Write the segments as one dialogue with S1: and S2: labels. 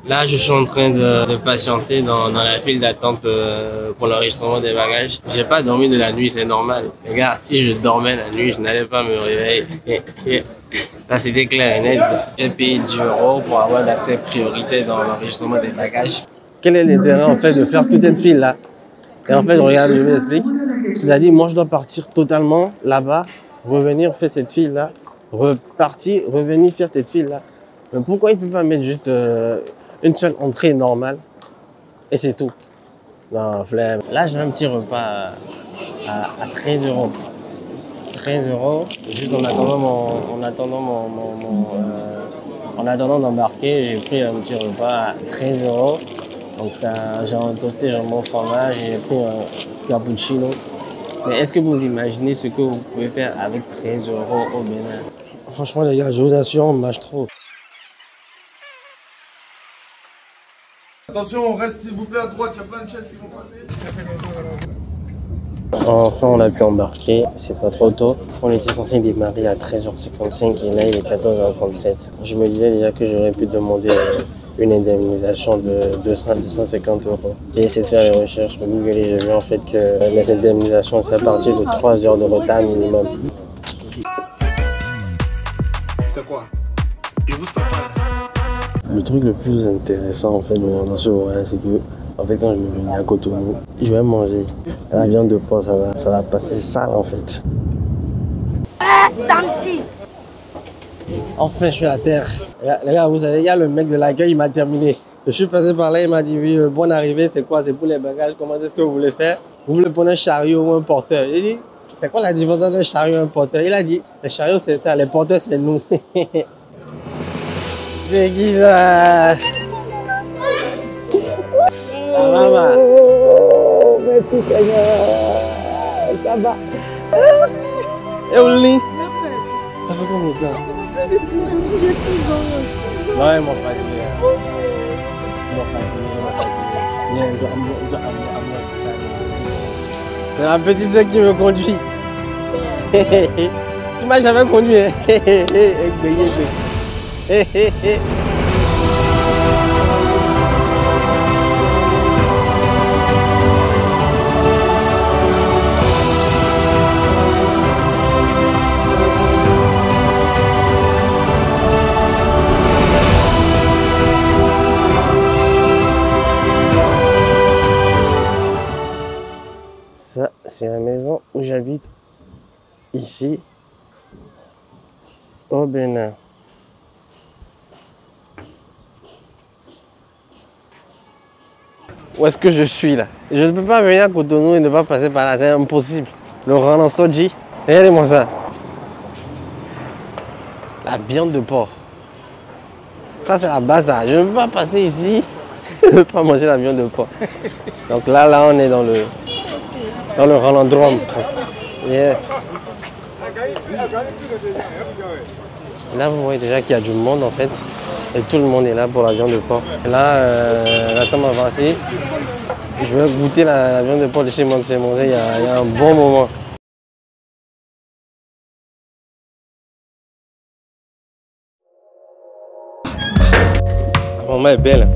S1: Là, je suis en train de patienter dans la file d'attente pour l'enregistrement des bagages. J'ai pas dormi de la nuit, c'est normal. Regarde, si je dormais la nuit, je n'allais pas me réveiller. Ça, c'était clair et net. J'ai payé 10 € pour avoir l'accès priorité dans l'enregistrement des bagages. Quel est l'intérêt, en fait, de faire toute cette file-là? Et en fait, regarde, je vous explique. C'est-à-dire, moi, je dois partir totalement là-bas, revenir faire cette file-là, repartir, revenir faire cette file-là. Mais pourquoi ils peuvent pas mettre juste une seule entrée normale et c'est tout? Non, flemme. Là, j'ai un petit repas à 13 €. 13 €, juste en attendant d'embarquer, j'ai pris un petit repas à 13 €. Donc, j'ai un toasté jambon fromage, j'ai pris un cappuccino. Mais est-ce que vous imaginez ce que vous pouvez faire avec 13 € au Bénin? Franchement, les gars, je vous assure, on mâche trop.
S2: Attention, on reste s'il vous plaît à droite, il y a plein de chaises qui vont passer.
S1: Enfin, on a pu embarquer, c'est pas trop tôt. On était censé démarrer à 13h55 et là, il est 14h37. Je me disais déjà que j'aurais pu demander une indemnisation de 250 €. J'ai essayé de faire les recherches, mais Google, j'ai vu en fait que les indemnisations, c'est à partir de 3 heures de retard minimum.
S2: C'est quoi? Et vous, ça va?
S1: Le truc le plus intéressant en fait dans ce voyage, c'est que en fait, quand je vais venir à Cotonou, je vais manger la viande de porc, ça va passer sale en fait. Enfin, je suis à terre. Les gars, vous savez, il y a le mec de l'accueil, il m'a terminé. Je suis passé par là, il m'a dit oui, bonne arrivée, c'est quoi? C'est pour les bagages, comment est-ce que vous voulez faire? Vous voulez prendre un chariot ou un porteur? J'ai dit, c'est quoi la différence entre un chariot et un porteur? Il a dit, les chariots c'est ça, les porteurs c'est nous. C'est qui ça? Ah, maman. Oh, merci Seigneur. Ça va. Et Oli? Ça fait combien de temps?
S3: J'ai 6 ans.
S1: Non, ils m'ont fatigué. Ils m'ont fatigué. C'est la petite sœur qui me conduit. Tu m'as jamais conduit. Ça, c'est la maison où j'habite ici au Bénin. Où est-ce que je suis là? Je ne peux pas venir à Cotonou et ne pas passer par là, c'est impossible. Le Roland Soji, regardez-moi ça. La viande de porc. Ça c'est la base là. Je ne peux pas passer ici et ne pas manger la viande de porc. Donc là on est dans le Rolandrome. Yeah. Là vous voyez déjà qu'il y a du monde en fait. Et tout le monde est là pour la viande de porc. Et là, la table m'a parti. Je vais goûter la viande de porc de chez moi que j'ai mangé il y a un bon moment. La maman est belle.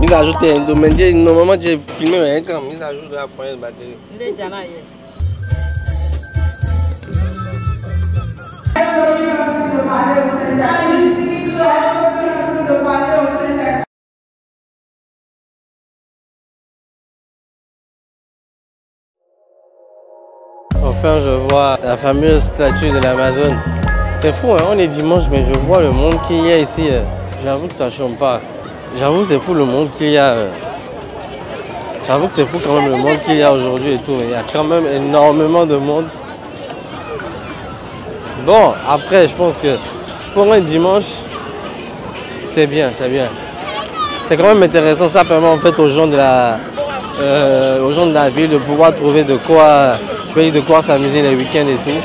S1: Mise à jour, normalement j'ai filmé un écran. Mise à jour de la première batterie. Enfin, je vois la fameuse statue de l'Amazone. C'est fou, hein? On est dimanche, mais je vois le monde qu'il y a ici. J'avoue que ça ne chante pas. J'avoue que c'est fou le monde qu'il y a. J'avoue que c'est fou quand même le monde qu'il y a aujourd'hui et tout. Il y a quand même énormément de monde. Bon, après, je pense que pour un dimanche, c'est bien, c'est bien. C'est quand même intéressant, ça permet en fait aux gens de la ville de pouvoir trouver de quoi s'amuser les week-ends et tout.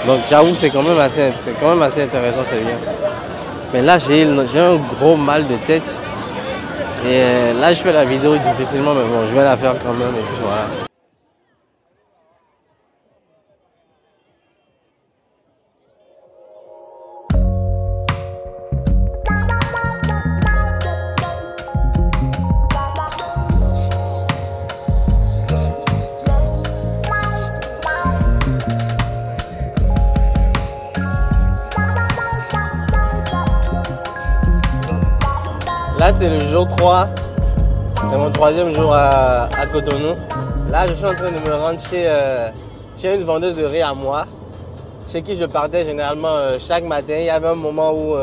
S1: Donc j'avoue que c'est quand même assez intéressant, c'est bien. Mais là, j'ai un gros mal de tête. Et là, je fais la vidéo difficilement, mais bon, je vais la faire quand même. Et puis voilà. Là, c'est le jour 3. C'est mon 3e jour à Cotonou. Là, je suis en train de me rendre chez une vendeuse de riz à moi, chez qui je partais généralement chaque matin. Il y avait un moment où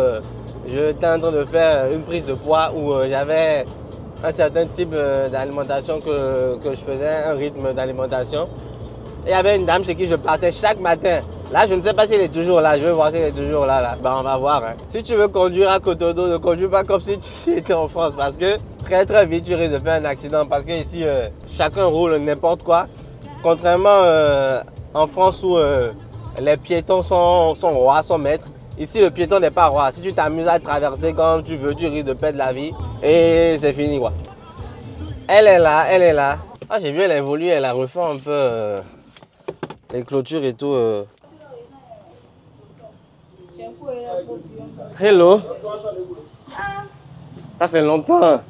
S1: j'étais en train de faire une prise de poids, où j'avais un certain type d'alimentation que je faisais, un rythme d'alimentation. Et il y avait une dame chez qui je partais chaque matin. Là, je ne sais pas s'il est toujours là. Je vais voir s'il est toujours là. Ben, on va voir. Hein. Si tu veux conduire à Cotonou, ne conduis pas comme si tu étais en France. Parce que très vite, tu risques de faire un accident. Parce que ici, chacun roule n'importe quoi. Contrairement en France où les piétons sont rois, sont maîtres. Ici, le piéton n'est pas roi. Si tu t'amuses à traverser comme tu veux, tu risques de perdre la vie. Et c'est fini, quoi. Elle est là, elle est là. Ah, j'ai vu, elle a évolué. Elle a refait un peu les clôtures et tout. Hello. Ça fait longtemps.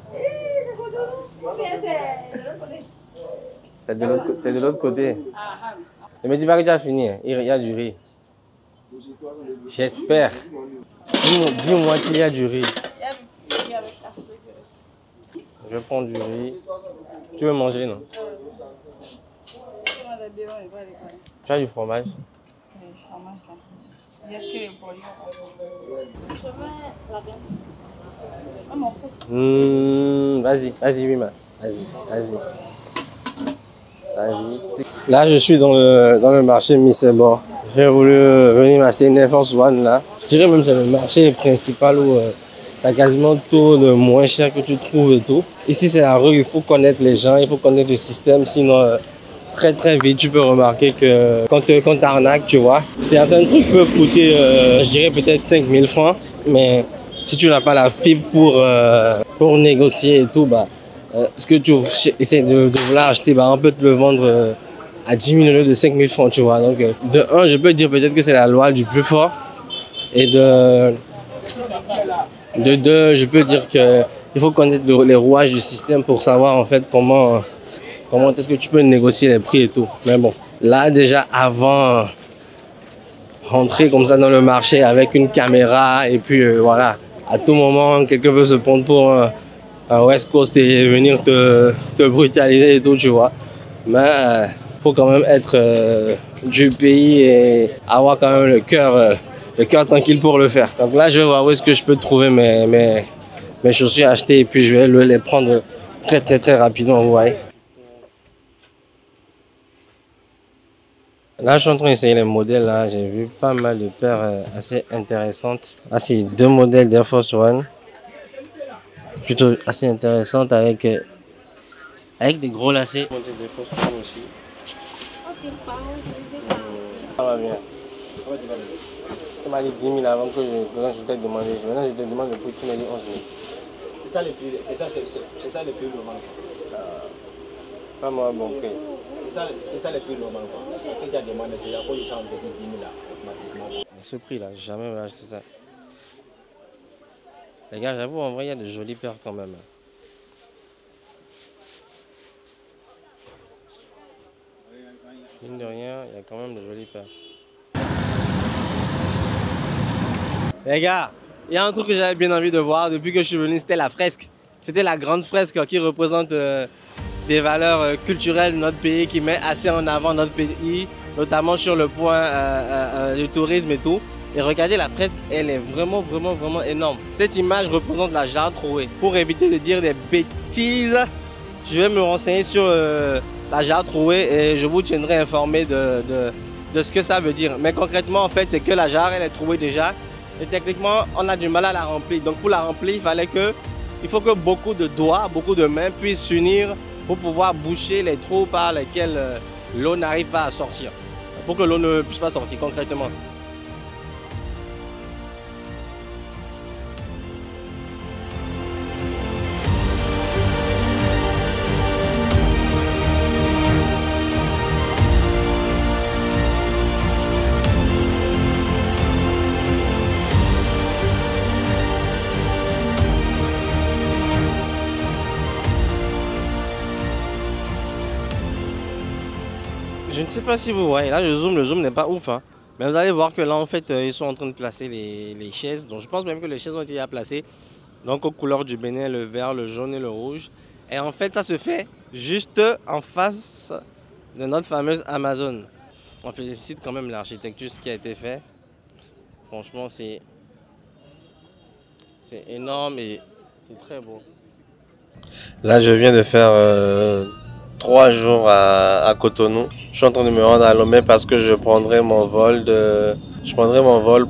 S1: C'est de l'autre côté. Ne me dis pas que tu as fini. Il y a du riz. J'espère. Dis-moi qu'il y a du riz. Je prends du riz. Tu veux manger, non? Tu as du fromage? Vas-y, oui, vas-y. Là, je suis dans le marché Missebor. J'ai voulu venir m'acheter une Air Force One là. Je dirais même que c'est le marché principal où tu as quasiment tout de moins cher que tu trouves et tout. Ici, c'est la rue, il faut connaître les gens, il faut connaître le système, sinon très vite, tu peux remarquer que quand tu arnaques, tu vois, certains trucs peuvent coûter, je dirais peut-être 5000 francs, mais si tu n'as pas la fibre pour négocier et tout, bah, ce que tu essaies de vouloir acheter, bah, on peut te le vendre à 10 000 au lieu de 5000 francs, tu vois. Donc, de un, je peux dire peut-être que c'est la loi du plus fort, et de deux, je peux dire qu'il faut connaître les rouages du système pour savoir en fait comment est-ce que tu peux négocier les prix et tout. Mais bon, là déjà avant rentrer comme ça dans le marché avec une caméra et puis voilà, à tout moment quelqu'un peut se prendre pour un West Coast et venir te brutaliser et tout, tu vois. Mais faut quand même être du pays et avoir quand même le cœur tranquille pour le faire. Donc là je vais voir où est-ce que je peux trouver mes chaussures achetées et puis je vais les prendre très rapidement, vous voyez. Là, je suis en train d'essayer les modèles. Là, j'ai vu pas mal de paires assez intéressantes. Là, c'est 2 modèles d'Air Force One. Plutôt assez intéressantes avec des gros lacets. Modèle d'Air Force One aussi. Ça va bien. Tu m'as dit 10 000 avant que je t'ai demandé. Maintenant, je te demande le prix. Tu m'as dit 11 000. C'est ça le prix de vente. Pas moi, bon prix. C'est ça le prix normal. Parce que tu as demandé, c'est à cause de ça, on te dit 10 000 là, automatiquement. Ce prix-là, jamais vais acheter ça. Les gars, j'avoue, en vrai, il y a de jolies paires quand même. Mine de rien, il y a quand même de jolies paires. Les gars, il y a un truc que j'avais bien envie de voir depuis que je suis venu, c'était la fresque. C'était la grande fresque qui représente des valeurs culturelles de notre pays, qui met assez en avant notre pays, notamment sur le point du tourisme et tout. Et regardez la fresque, elle est vraiment énorme. Cette image représente la jarre trouée. Pour éviter de dire des bêtises, je vais me renseigner sur la jarre trouée et je vous tiendrai informé de ce que ça veut dire. Mais concrètement, en fait, c'est que la jarre, elle est trouée déjà. Et techniquement, on a du mal à la remplir. Donc pour la remplir, il faut que beaucoup de doigts, beaucoup de mains puissent s'unir pour pouvoir boucher les trous par lesquels l'eau n'arrive pas à sortir. Pour que l'eau ne puisse pas sortir concrètement. Je ne sais pas si vous voyez, là le zoom n'est pas ouf, hein. Mais vous allez voir que là en fait ils sont en train de placer les chaises. Donc je pense même que les chaises ont été déjà placées. Donc aux couleurs du Bénin, le vert, le jaune et le rouge. Et en fait, ça se fait juste en face de notre fameuse Amazon. On félicite quand même l'architecture, ce qui a été fait. Franchement, c'est énorme et c'est très beau. Là, je viens de faire 3 jours à Cotonou. Je suis en train de me rendre à Lomé parce que je prendrai mon vol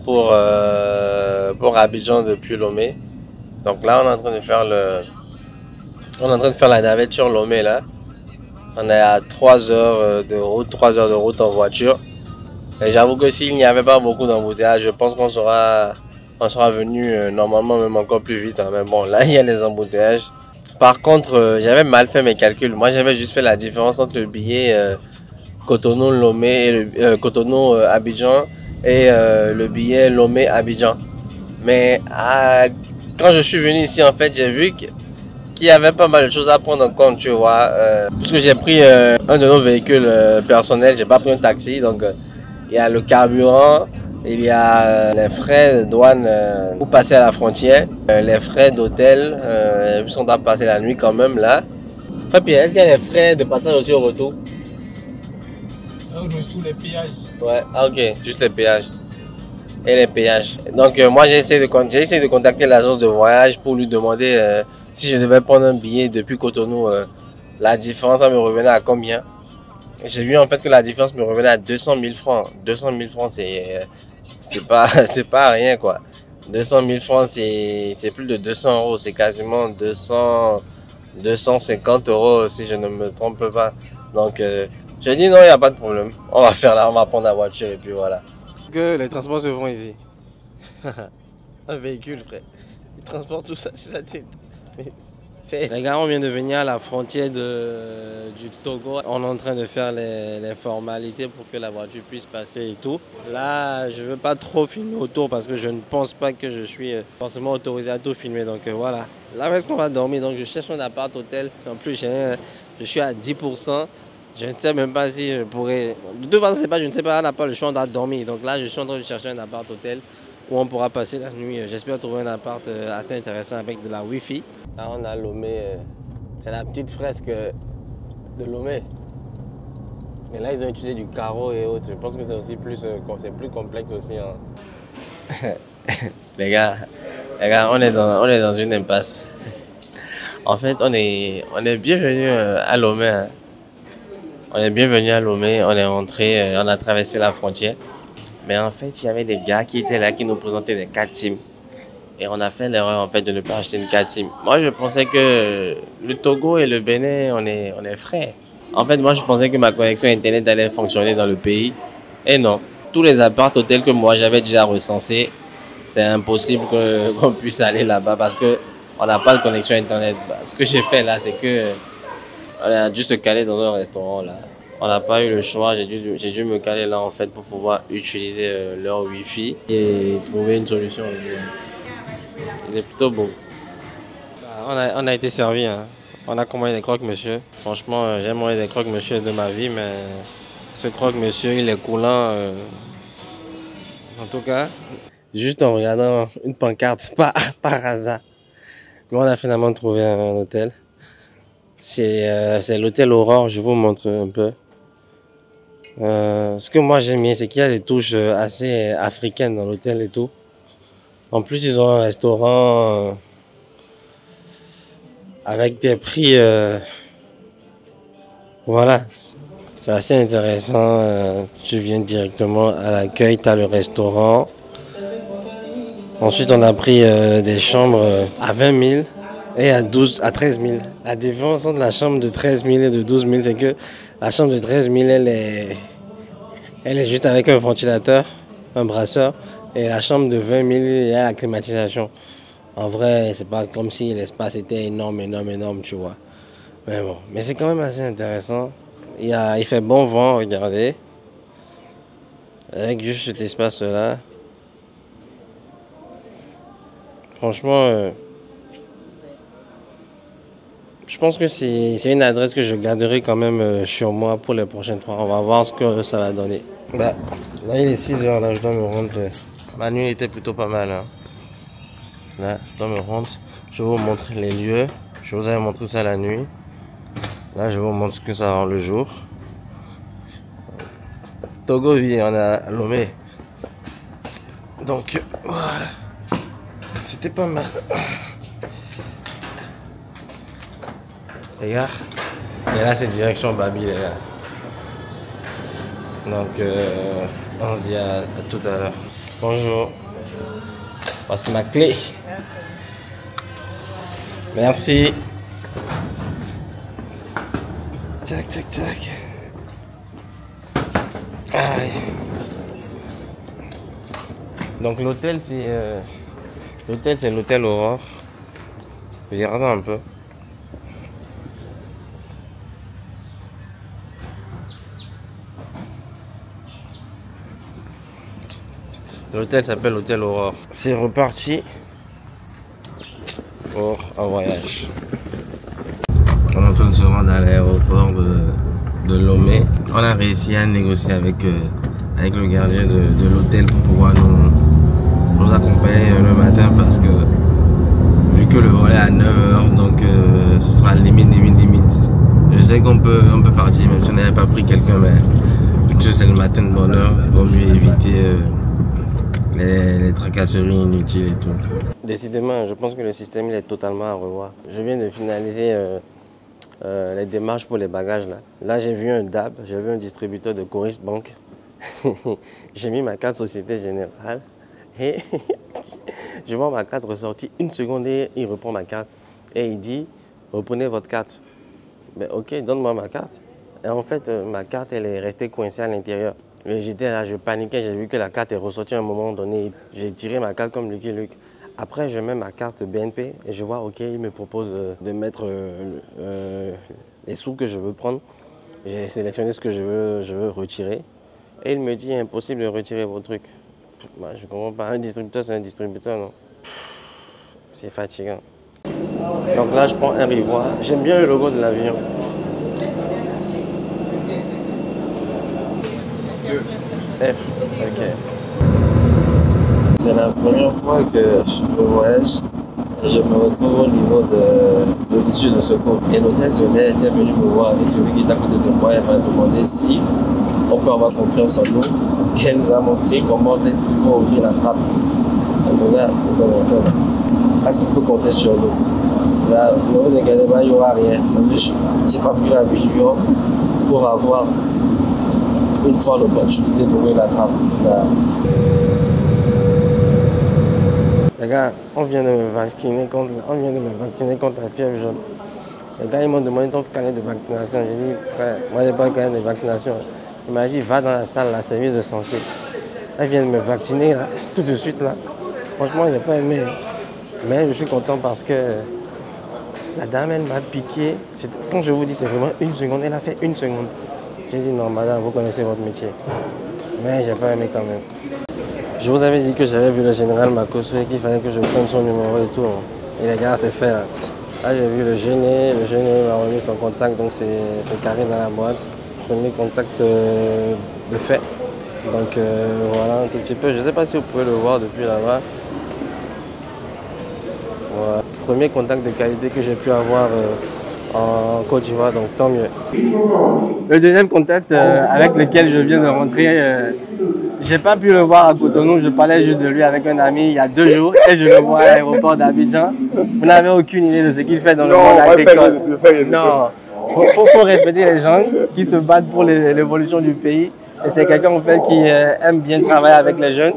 S1: pour Abidjan depuis Lomé. Donc là, on est en train de faire la navette sur Lomé là. On est à 3 heures de route, 3 heures de route en voiture. Et j'avoue que s'il n'y avait pas beaucoup d'embouteillages, je pense qu'on sera venu normalement même encore plus vite. Hein. Mais bon, là, il y a les embouteillages. Par contre, j'avais mal fait mes calculs. Moi, j'avais juste fait la différence entre le billet Cotonou-Lomé, Cotonou-Abidjan et le billet Lomé-Abidjan. Mais quand je suis venu ici, en fait, j'ai vu qu'il y avait pas mal de choses à prendre en compte, tu vois. Parce que j'ai pris un de nos véhicules personnels, j'ai pas pris un taxi. Donc, il y a le carburant, il y a les frais de douane pour passer à la frontière, les frais d'hôtel, puisqu'on doit passer la nuit quand même là. Enfin, puis, est-ce qu'il y a les frais de passage aussi au retour?
S4: Tous les péages.
S1: Ouais, ah, ok, juste les péages. Et les péages. Donc moi j'ai essayé de contacter l'agence de voyage pour lui demander si je devais prendre un billet depuis Cotonou, la différence ça me revenait à combien. J'ai vu en fait que la différence me revenait à 200 000 francs. 200 000 francs c'est pas rien quoi. 200 000 francs c'est plus de 200 euros, c'est quasiment 250 euros si je ne me trompe pas. Donc j'ai dit non, il n'y a pas de problème. On va prendre la voiture et puis voilà. Que les transports se font ici. Un véhicule, frère. Il transporte tout ça sur sa tête. Les gars, on vient de venir à la frontière du Togo. On est en train de faire les formalités pour que la voiture puisse passer et tout. Là, je ne veux pas trop filmer autour parce que je ne pense pas que je suis forcément autorisé à tout filmer. Donc voilà. Là, où est-ce qu'on va dormir? Donc je cherche un appart-hôtel. En plus, je suis à 10%. Je ne sais même pas si je pourrais... De toute façon, je ne sais pas, on n'a pas le choix, on doit dormir. Donc là, je suis en train de chercher un appart-hôtel où on pourra passer la nuit. J'espère trouver un appart assez intéressant avec de la Wi-Fi. Là, on a Lomé. C'est la petite fresque de Lomé. Mais là, ils ont utilisé du carreau et autres. Je pense que c'est plus complexe aussi. Hein. les gars, on est dans une impasse. En fait, on est bienvenus à Lomé. Hein. On est bienvenu à Lomé, on est rentré, on a traversé la frontière. Mais en fait, il y avait des gars qui étaient là, qui nous présentaient des Katim. Et on a fait l'erreur en fait de ne pas acheter une Katim. Moi, je pensais que le Togo et le Bénin, on est frères. En fait, moi, je pensais que ma connexion Internet allait fonctionner dans le pays. Et non, tous les appart-hôtels que moi j'avais déjà recensés, c'est impossible qu'on puisse aller là-bas parce qu'on n'a pas de connexion Internet. Ce que j'ai fait là, c'est que on a dû se caler dans un restaurant là. On n'a pas eu le choix, j'ai dû me caler là en fait pour pouvoir utiliser leur Wi-Fi et trouver une solution. Il est plutôt beau. On a été servi, hein. On a commandé des croque-monsieur. Franchement, j'aimerais des croque-monsieur de ma vie, mais ce croque-monsieur il est coulant. En tout cas, juste en regardant une pancarte par hasard. Mais on a finalement trouvé un hôtel. C'est l'hôtel Aurore, je vous montre un peu. Ce que moi j'aime bien, c'est qu'il y a des touches assez africaines dans l'hôtel et tout. En plus, ils ont un restaurant avec des prix. Voilà, c'est assez intéressant. Tu viens directement à l'accueil, tu as le restaurant. Ensuite, on a pris des chambres à 20 000. Et à 13 000. La différence entre la chambre de 13 000 et de 12 000, c'est que la chambre de 13 000, elle est juste avec un ventilateur, un brasseur. Et la chambre de 20 000, il y a la climatisation. En vrai, c'est pas comme si l'espace était énorme, tu vois. Mais bon, mais c'est quand même assez intéressant. Il fait bon vent, regardez. Avec juste cet espace-là. Franchement... je pense que c'est une adresse que je garderai quand même sur moi pour les prochaines fois. On va voir ce que ça va donner. Bah, là, il est 6 h, là, je dois me rendre. Ma nuit était plutôt pas mal. Hein. Là, je dois me rendre. Je vais vous montrer les lieux. Je vous avais montré ça la nuit. Là, je vous montre ce que ça rend le jour. Togo, oui, on a Lomé. Donc, voilà. C'était pas mal. Les gars. Et là, c'est direction Babi, les gars. Donc, on se dit à tout à l'heure. Bonjour. Voici ma clé. Merci. Tac, tac, tac. Allez. Donc l'hôtel c'est l'hôtel Aurore. Regardez un peu. L'hôtel s'appelle l'hôtel Aurore. C'est reparti pour un voyage. On est en train de se rendre à l'aéroport de Lomé. On a réussi à négocier avec le gardien de l'hôtel pour pouvoir nous accompagner le matin parce que vu que le vol est à 9h, donc ce sera limite. Je sais qu'on peut partir même si on n'avait pas pris quelqu'un, mais vu que c'est le matin de bonne heure, il vaut mieux éviter les tracasseries inutiles et tout. Décidément, je pense que le système il est totalement à revoir. Je viens de finaliser les démarches pour les bagages là. Là j'ai vu un DAB, j'ai vu un distributeur de Coris Bank. J'ai mis ma carte Société Générale et je vois ma carte ressortie une seconde et il reprend ma carte et il dit reprenez votre carte. Ben ok, donne-moi ma carte. Et en fait ma carte elle est restée coincée à l'intérieur. Et j'étais là, je paniquais, j'ai vu que la carte est ressortie à un moment donné. J'ai tiré ma carte comme Lucky Luke. Après, je mets ma carte BNP et je vois, ok, il me propose de mettre les sous que je veux prendre. J'ai sélectionné ce que je veux retirer. Et il me dit, impossible de retirer vos trucs. Bah, je comprends pas, un distributeur, c'est un distributeur, non? C'est fatigant. Donc là, je prends un Rivoire. J'aime bien le logo de l'avion. F, ok.
S4: C'est la première fois que je voyage et je me retrouve au niveau de l'issue de secours. Et l'hôtesse de l'air était venue me voir avec celui qui est à côté de moi et m'a demandé si on peut avoir confiance en nous. Et elle nous a montré comment est-ce qu'il faut ouvrir la trappe. Donc là, est-ce qu'on peut compter sur nous? Là, ne vous inquiétez pas, il n'y aura rien. Je n'ai pas pris l'avion pour avoir une fois l'opportunité d'ouvrir la trappe. Là.
S1: Les gars, on vient de me vacciner contre la fièvre jaune. Les gars, ils m'ont demandé ton carnet de vaccination. J'ai dit, frère, moi, j'ai pas de carnet de vaccination. Il m'a dit, va dans la salle, la service de santé. Elle vient de me vacciner, là, tout de suite, là. Franchement, j'ai pas aimé. Mais je suis content parce que la dame, elle m'a piqué. Quand je vous dis, c'est vraiment une seconde. Elle a fait une seconde. J'ai dit, non, madame, vous connaissez votre métier. Mais j'ai pas aimé quand même. Je vous avais dit que j'avais vu le général Makosso et qu'il fallait que je prenne son numéro et tout. Et les gars, c'est fait. Là, j'ai vu le gêné m'a remis son contact, donc c'est carré dans la boîte. Premier contact de fait. Donc voilà, un tout petit peu. Je ne sais pas si vous pouvez le voir depuis là-bas. Voilà. Premier contact de qualité que j'ai pu avoir en Côte d'Ivoire, donc tant mieux. Le deuxième contact avec lequel je viens de rentrer, j'ai pas pu le voir à Cotonou, je parlais juste de lui avec un ami il y a 2 jours et je le vois à l'aéroport d'Abidjan. Vous n'avez aucune idée de ce qu'il fait dans le monde agricole. Non, faut respecter les gens qui se battent pour l'évolution du pays. Et c'est quelqu'un en fait qui aime bien travailler avec les jeunes.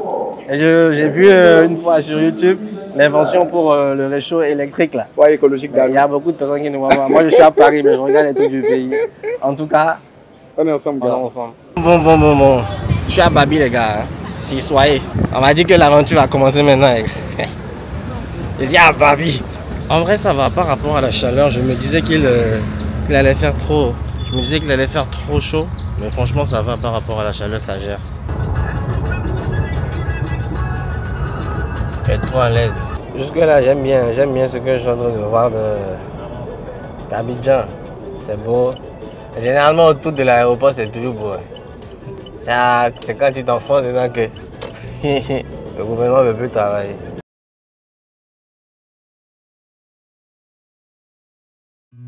S1: Et j'ai vu une fois sur YouTube l'invention pour le réchaud électrique là.
S5: Ouais, écologique.
S1: Il y a beaucoup de personnes qui ne voient pas. Moi je suis à Paris mais je regarde les trucs du pays. En tout cas,
S5: on est ensemble.
S1: On est ensemble. Bon. Je suis à Babi les gars. Si soyez. On m'a dit que l'aventure va commencer maintenant. J'ai dit à Babi. En vrai ça va par rapport à la chaleur. Je me disais qu'il allait faire trop. Je me disais qu'il allait faire trop chaud. Mais franchement ça va par rapport à la chaleur, ça gère. Faites-toi à l'aise. Jusque là j'aime bien ce que je suis en train de voir d'Abidjan. C'est beau. Généralement autour de l'aéroport c'est toujours beau. C'est quand tu t'enfonces dedans que le gouvernement ne veut plus travailler. Par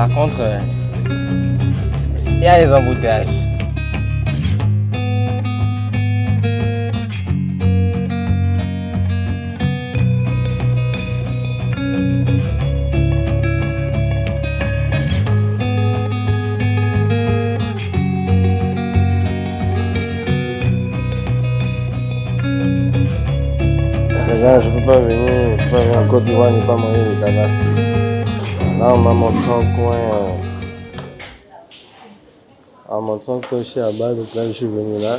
S1: contre, il y a les embouteillages. Les gars, je peux pas venir en Côte d'Ivoire ni pas manger de tabac. Là, on m'a montré un coin. On m'a montré un coin chez Abba, donc là, je suis venu là.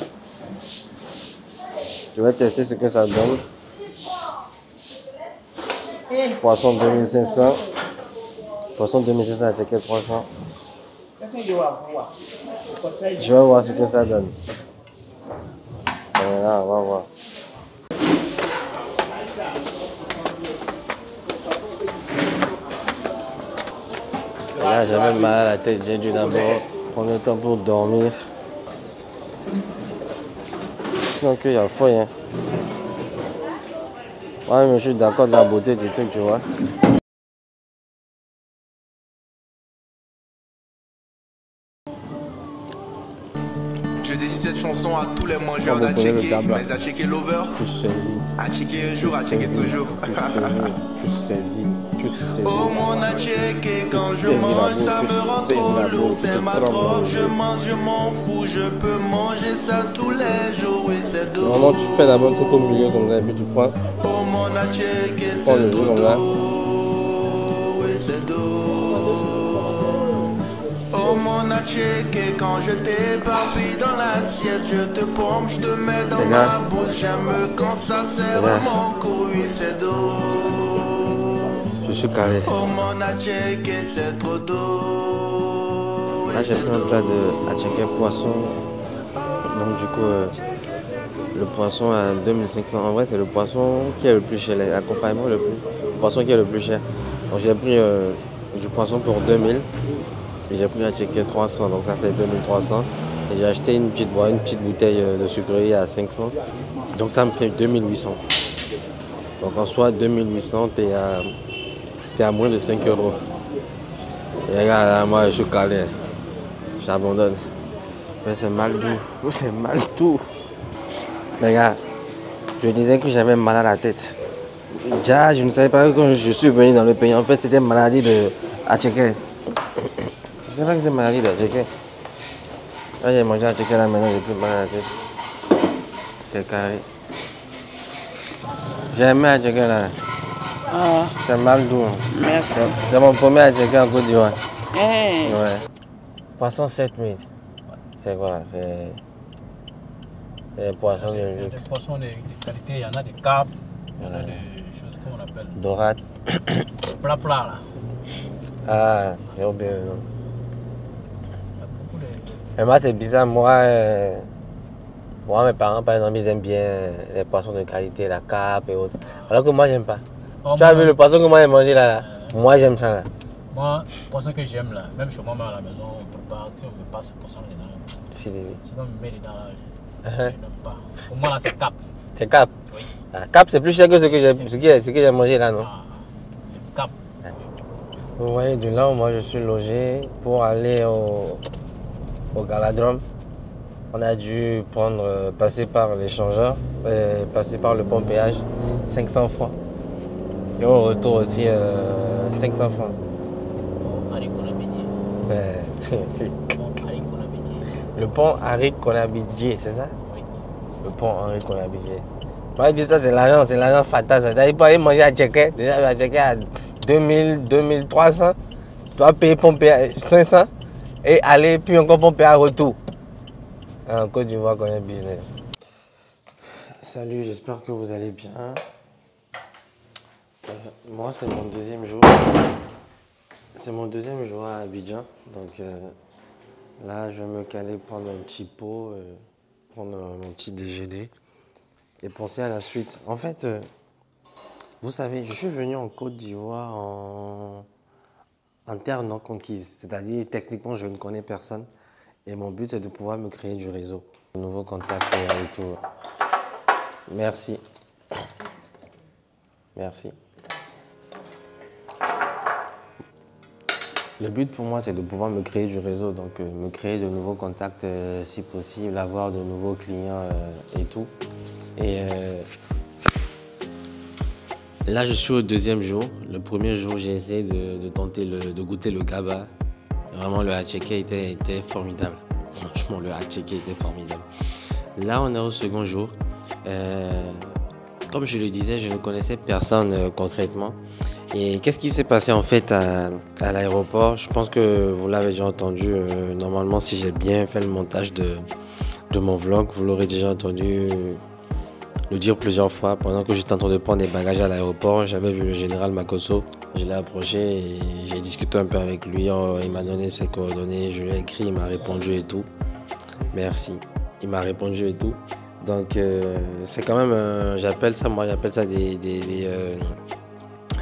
S1: Je vais tester ce que ça donne. Poisson 2500. Poisson 2500 à ticket 300. Je vais voir ce que ça donne. Voilà, on va voir. Là, j'avais mal à la tête, j'ai dû d'abord prendre le temps pour dormir. Sinon qu'il y a fouille. Hein. Ouais, mais je suis d'accord de la beauté du truc, tu vois.
S5: Je dédie cette chanson à tous les mangeurs d'Atchéké, mais Atchéké lover.
S1: Tu saisis.
S5: Atchéké un jour, Atchéké toujours.
S1: Tu saisis.
S5: Oh mon Atchéké, quand je mange, ça me rend trop lourd. C'est ma drogue, je mange, je m'en fous. Je peux manger ça tous les jours, oui, c'est doux.
S1: Normalement, tu fais d'abord un truc au milieu comme ça, et puis tu prends.
S5: Oh mon Atchéké,
S1: Prends le
S5: c'est
S1: jus comme ça.
S5: doux, oui, c'est doux. Oh mon Atchéké, quand je t'éparpille dans l'assiette, je te pompe, je te mets dans ma bouche. J'aime quand ça sert à mon cou, oui, c'est doux.
S1: Je suis calé.
S5: Oh mon Atchéké, c'est trop doux.
S1: Là, j'ai pris un plat de Atchéké poisson. Donc, du coup, le poisson à 2500. En vrai, c'est le poisson qui est le plus cher. L'accompagnement, le poisson qui est le plus cher. Donc, j'ai pris du poisson pour 2000. Et j'ai pris Atchéké 300. Donc, ça fait 2300. Et j'ai acheté une petite bouteille de sucrerie à 500. Donc, ça me fait 2800. Donc, en soi, 2800, t'es à moins de 5 euros. Et regarde, là, moi, je suis calé. J'abandonne. Mais c'est mal doux. C'est mal tout. Mais gars, je disais que j'avais mal à la tête. Déjà, je ne savais pas que quand je suis venu dans le pays, en fait, c'était une maladie de Atchéké. Je ne savais pas que c'était une maladie d'Atchéké. Là, j'ai mangé Atchéké là, maintenant, j'ai plus mal à la tête. C'est carré. J'ai aimé Atchéké là.
S6: Ah,
S1: C'est mal doux.
S6: merci.
S1: C'est mon premier Atchéké en Côte d'Ivoire.
S6: Hey.
S1: Ouais. Poisson 7000. C'est quoi? C'est des poissons de
S7: Il y a des
S1: luxe.
S7: poissons de qualité, il y en a des carpes, il y en a des choses qu'on appelle
S1: Dorade.
S7: plat là.
S1: Ah, j'ai oublié le nom.
S7: Il y a beaucoup de.
S1: Mais moi, c'est bizarre. Moi, mes parents, par exemple, ils aiment bien les poissons de qualité, la carpe et autres. Alors que moi, j'aime pas.
S7: Oh,
S1: Tu as
S7: moi,
S1: vu le poisson que moi j'ai mangé là? Moi, j'aime ça là.
S7: Moi, le poisson que j'aime là, même chez moi à la maison, on prépare, tu sais, on me passe ce poisson dedans.
S1: Si,
S7: C'est comme on me met dedans là, je n'aime pas. Pour moi là, c'est cap.
S1: c'est cap.
S7: Oui,
S1: Ah, cap, c'est plus cher que ce que j'ai mangé là, non?
S7: ah, c'est cap.
S1: Vous voyez, de là où moi je suis logé pour aller au Galadrome, on a dû passer par l'échangeur, passer par le pont péage, 500 francs. Et au retour aussi, 500 francs.
S7: Bon, Harry Konabédié. Bon, Harry Konabédié.
S1: Le pont Henri Konabidje, c'est ça?
S7: Oui.
S1: Le pont Henri Konabidje. Moi, je dis ça, c'est l'argent fatal. Ça. Il peut aller manger à Tchéké, déjà à Tchéké à 2000, 2300. Tu dois payer pont péage 500 et aller, puis encore pont péage retour. En Côte d'Ivoire, connaît business. Salut, j'espère que vous allez bien. Moi, c'est mon deuxième jour. C'est mon deuxième jour à Abidjan. Donc là, je vais me caler prendre un petit pot, prendre mon petit déjeuner et penser à la suite. En fait, vous savez, je suis venu en Côte d'Ivoire en terre non conquise. C'est-à-dire, techniquement, je ne connais personne.
S4: Et mon but, c'est de pouvoir me créer du réseau. De nouveaux contacts et tout. Merci. Merci. Le but pour moi, c'est de pouvoir me créer du réseau, donc me créer de nouveaux contacts si possible, avoir de nouveaux clients et tout. Et là, je suis au 2e jour. Le 1er jour, j'ai essayé de tenter de goûter le GABA. Vraiment, le Attiéké était formidable. Franchement, le Attiéké était formidable. Là, on est au 2e jour. Comme je le disais, je ne connaissais personne concrètement. Et qu'est-ce qui s'est passé en fait à l'aéroport? Je pense que vous l'avez déjà entendu. Normalement, si j'ai bien fait le montage de mon vlog, vous l'aurez déjà entendu le dire plusieurs fois. Pendant que j'étais en train de prendre des bagages à l'aéroport, j'avais vu le général Makosso. Je l'ai approché et j'ai discuté un peu avec lui. Il m'a donné ses coordonnées, je lui ai écrit, il m'a répondu et tout. Merci. Il m'a répondu et tout. Donc c'est quand même, j'appelle ça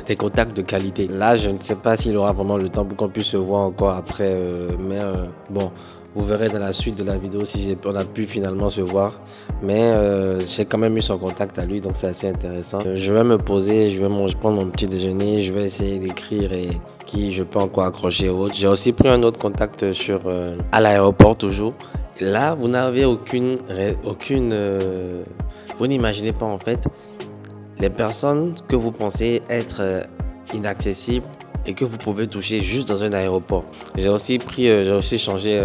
S4: des contacts de qualité. Là, je ne sais pas s'il aura vraiment le temps pour qu'on puisse se voir encore après. Mais bon, vous verrez dans la suite de la vidéo si on a pu finalement se voir. Mais j'ai quand même eu son contact à lui, donc c'est assez intéressant. Je vais me poser, je vais prendre mon petit déjeuner, je vais essayer d'écrire et qui je peux encore accrocher aux autres. J'ai aussi pris un autre contact à l'aéroport toujours. Là, vous n'avez vous n'imaginez pas en fait les personnes que vous pensez être inaccessibles et que vous pouvez toucher juste dans un aéroport. J'ai aussi changé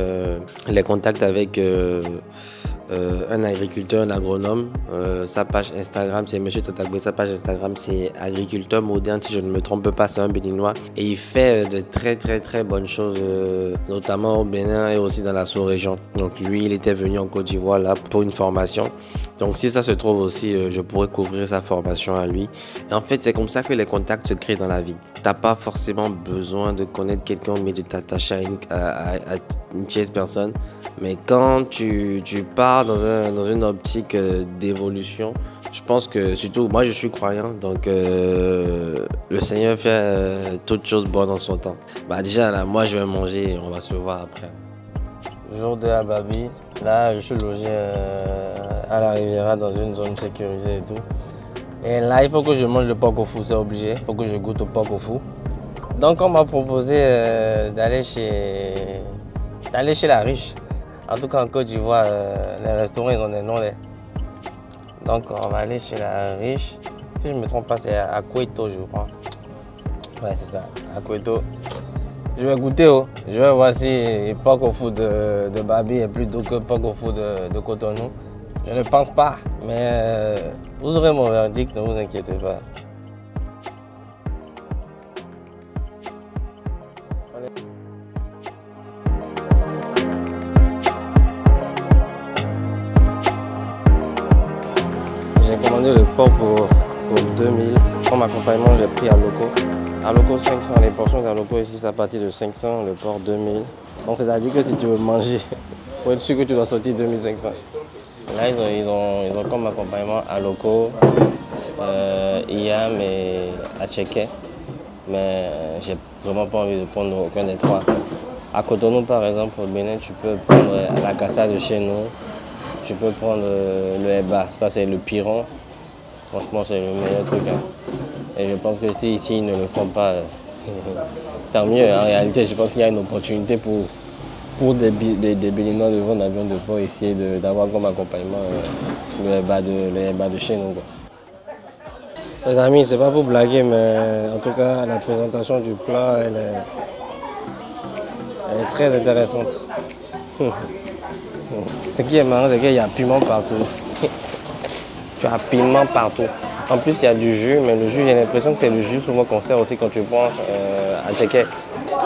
S4: les contacts avec un agriculteur, un agronome. Sa page Instagram, c'est Monsieur Tatagbe. Sa page Instagram, c'est agriculteur moderne, si je ne me trompe pas, c'est un béninois. Et il fait de très bonnes choses, notamment au Bénin et aussi dans la sous-région. Donc lui, il était venu en Côte d'Ivoire là pour une formation. Donc si ça se trouve aussi, je pourrais couvrir sa formation à lui. Et en fait, c'est comme ça que les contacts se créent dans la vie. T'as pas forcément besoin de connaître quelqu'un, mais de t'attacher à une tierce personne. Mais quand tu pars dans une optique d'évolution, je pense que, surtout, moi je suis croyant, donc le Seigneur fait toutes choses bonnes en son temps. Bah déjà là, moi je vais manger et on va se voir après. Jour 2 à Babi, là je suis logé à la Riviera dans une zone sécurisée et tout. Et là il faut que je mange le porc au fou, c'est obligé, il faut que je goûte au porc au fou. Donc on m'a proposé d'aller chez la riche. En tout cas, en Côte d'Ivoire, les restaurants, ils ont des noms. Donc, on va aller chez la riche. Si je ne me trompe pas, c'est à Koueto, je crois. Ouais, c'est ça, à Koueto. Je vais goûter, je vais voir si porc au fou de Babi est plus doux que porc au fou de Cotonou. Je ne pense pas, mais vous aurez mon verdict, ne vous inquiétez pas. J'ai commandé le porc pour 2000. Comme accompagnement, j'ai pris Aloko. Aloko 500, les portions d'Aloko ici, c'est à partir de 500, le porc 2000. Donc c'est-à-dire que si tu veux manger, il faut être sûr que tu dois sortir 2500. Là, ils ont comme accompagnement Aloko, Iam et Attiéké. Mais j'ai vraiment pas envie de prendre aucun des trois. À Cotonou, par exemple, au Bénin, tu peux prendre la cassa de chez nous. Tu peux prendre le Eba, ça c'est le piron. Franchement, c'est le meilleur truc. Et je pense que si ici ils ne le font pas, tant mieux. En réalité, je pense qu'il y a une opportunité pour des Béninois de vendre un avion de port, essayer d'avoir comme accompagnement le Eba de chez nous, quoi. Les amis, c'est pas pour blaguer, mais en tout cas, la présentation du plat, elle est très intéressante. Ce qui est marrant, c'est qu'il y a piment partout. Tu as piment partout. En plus, il y a du jus, mais le jus, j'ai l'impression que c'est le jus souvent qu'on sert aussi quand tu prends Attiéké.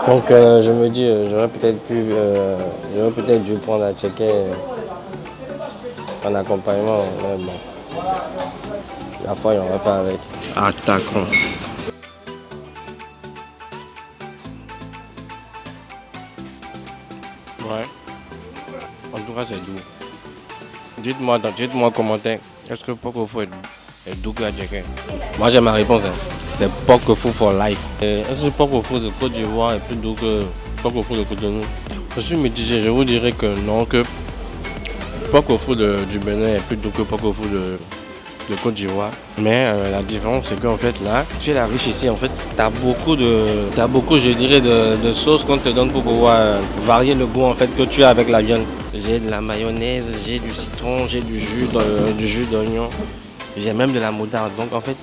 S4: Donc, je me dis, j'aurais peut-être dû prendre Attiéké en accompagnement, mais bon. La fois, il n'y en aura pas avec. Attaquons. Ouais. En tout cas, c'est doux. Dites-moi en commentaire, est-ce que porc au fou est doux que Attiéké? Moi, j'ai ma réponse. C'est porc au fou for life. Est-ce que le porc au fou de Côte d'Ivoire est plus doux que porc au fou de Cotonou?
S1: Je suis mitigé, je vous dirais que non, que Port-Caufou du Bénin est plutôt que Port-Caufou de Côte d'Ivoire. Mais la différence, c'est qu'en fait, là, chez la riche ici, en fait, t'as beaucoup, je dirais, de sauces qu'on te donne pour pouvoir varier le goût, en fait, que tu as avec la viande. J'ai de la mayonnaise, j'ai du citron, j'ai du jus d'oignon, j'ai même de la moutarde. Donc, en fait,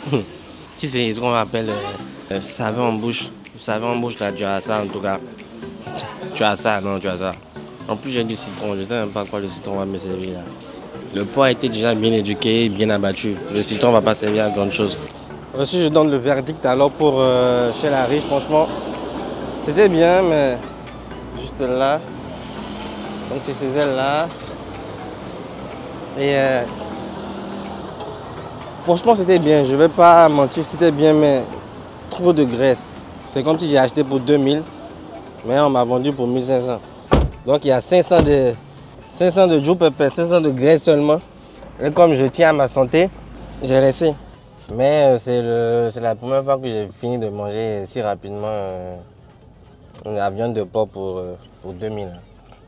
S1: si c'est ce qu'on appelle saveur en bouche, là, tu as ça, en tout cas. Tu as ça, non, tu as ça. En plus, j'ai du citron, je ne sais même pas quoi le citron va me servir là. Le pois a été déjà bien éduqué, bien abattu. Le citron ne va pas servir à grande chose. Si je donne le verdict alors pour chez la riche, franchement, c'était bien, mais juste là. Donc chez ces ailes-là. Et franchement, c'était bien. Je ne vais pas mentir, c'était bien, mais trop de graisse. C'est comme si j'ai acheté pour 2000, mais on m'a vendu pour 1500. Donc il y a 500 de Joe Pepper, 500 de graisse seulement. Et comme je tiens à ma santé, j'ai laissé. Mais c'est la première fois que j'ai fini de manger si rapidement la viande de porc pour 2000.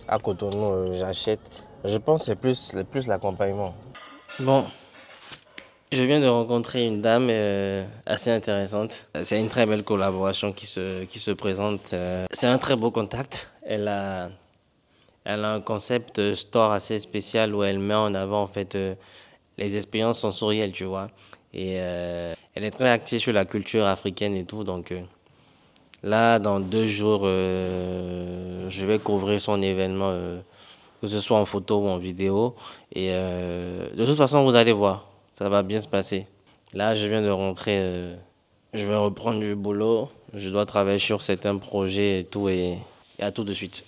S1: À Cotonou, j'achète. Je pense que c'est plus l'accompagnement. Bon, je viens de rencontrer une dame assez intéressante. C'est une très belle collaboration qui se présente. C'est un très beau contact. Elle a un concept store assez spécial où elle met en avant en fait les expériences sensorielles, tu vois. Et elle est très active sur la culture africaine et tout. Donc là, dans 2 jours, je vais couvrir son événement, que ce soit en photo ou en vidéo. Et de toute façon, vous allez voir, ça va bien se passer. Là, je viens de rentrer, je vais reprendre du boulot. Je dois travailler sur certains projets et tout. Et à tout de suite.